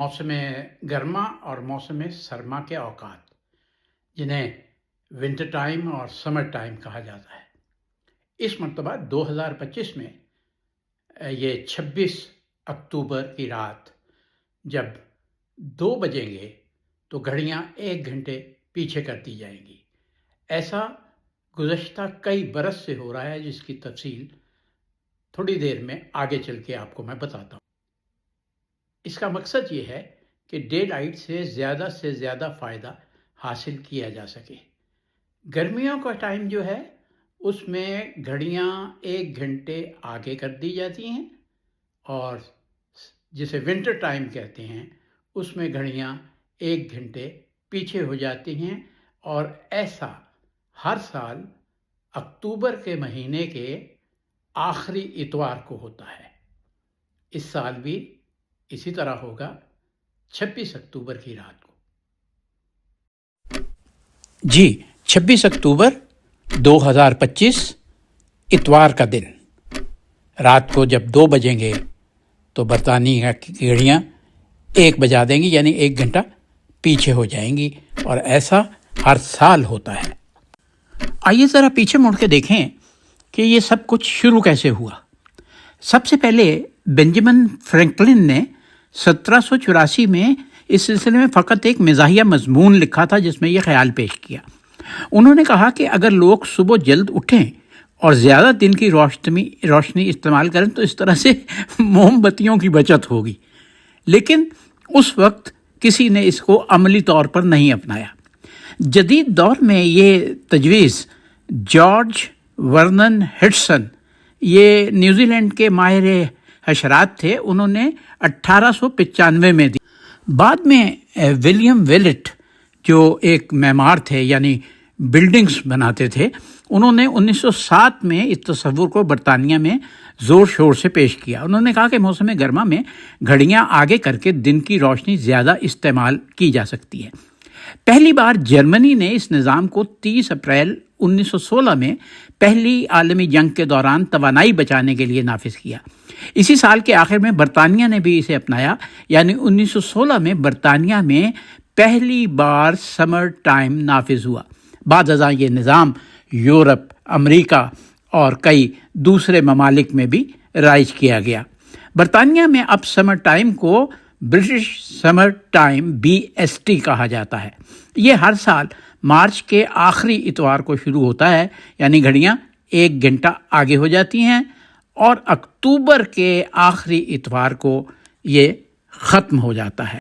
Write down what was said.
मौसम गर्मा और मौसम सरमा के औकात, जिन्हें विंटर टाइम और समर टाइम कहा जाता है। इस मरतबा 2025 में ये 26 अक्टूबर की रात जब 2 बजेंगे तो घड़ियां 1 घंटे पीछे कर दी जाएंगी। ऐसा गुज़श्ता कई बरस से हो रहा है, जिसकी तफसील थोड़ी देर में आगे चल के आपको मैं बताता हूँ। इसका मकसद ये है कि डे लाइट से ज़्यादा फ़ायदा हासिल किया जा सके। गर्मियों का टाइम जो है उसमें घड़ियां 1 घंटे आगे कर दी जाती हैं और जिसे विंटर टाइम कहते हैं उसमें घड़ियां 1 घंटे पीछे हो जाती हैं। और ऐसा हर साल अक्टूबर के महीने के आखिरी इतवार को होता है। इस साल भी इसी तरह होगा 26 अक्टूबर की रात को। जी, 26 अक्टूबर 2025 इतवार का दिन रात को जब 2 बजेंगे तो बरतानिया की घड़ियां 1 बजा देंगी, यानी 1 घंटा पीछे हो जाएंगी। और ऐसा हर साल होता है। आइए ज़रा पीछे मुड़ के देखें कि ये सब कुछ शुरू कैसे हुआ। सबसे पहले बेंजामिन फ्रैंकलिन ने 1784 में इस सिलसिले में फ़कत एक मिज़ाहिया मज़मून लिखा था, जिसमें यह ख्याल पेश किया। उन्होंने कहा कि अगर लोग सुबह जल्द उठें और ज़्यादा दिन की रोशनी इस्तेमाल करें तो इस तरह से मोमबत्तियों की बचत होगी। लेकिन उस वक्त किसी ने इसको अमली तौर पर नहीं अपनाया। जदीद दौर में ये तजवीज़ जॉर्ज वर्नन हडसन, ये न्यूजीलैंड के माहिर हशरात थे, उन्होंने 1895 में दी। बाद में विलियम वेलेट, जो एक मेमार थे यानी बिल्डिंग्स बनाते थे, उन्होंने 1907 में इस तस्वुर को बरतानिया में ज़ोर शोर से पेश किया। उन्होंने कहा कि मौसम गर्मा में घड़ियां आगे करके दिन की रोशनी ज़्यादा इस्तेमाल की जा सकती है। पहली बार जर्मनी ने इस निज़ाम को 30 अप्रैल 1916 में पहली आलमी जंग के दौरान तवानाई बचाने के लिए नाफिज किया। इसी साल के आखिर में बरतानिया ने भी इसे अपनाया, यानी 1916 में बरतानिया में पहली बार समर टाइम नाफिज हुआ। बाद अज़ां ये निज़ाम यूरोप, अमेरिका और कई दूसरे ममालिक में भी राइज किया गया। बरतानिया में अब समर टाइम को ब्रिटिश समर टाइम BST कहा जाता है। ये हर साल मार्च के आखिरी इतवार को शुरू होता है, यानी घड़ियां 1 घंटा आगे हो जाती हैं और अक्टूबर के आखिरी इतवार को ये ख़त्म हो जाता है।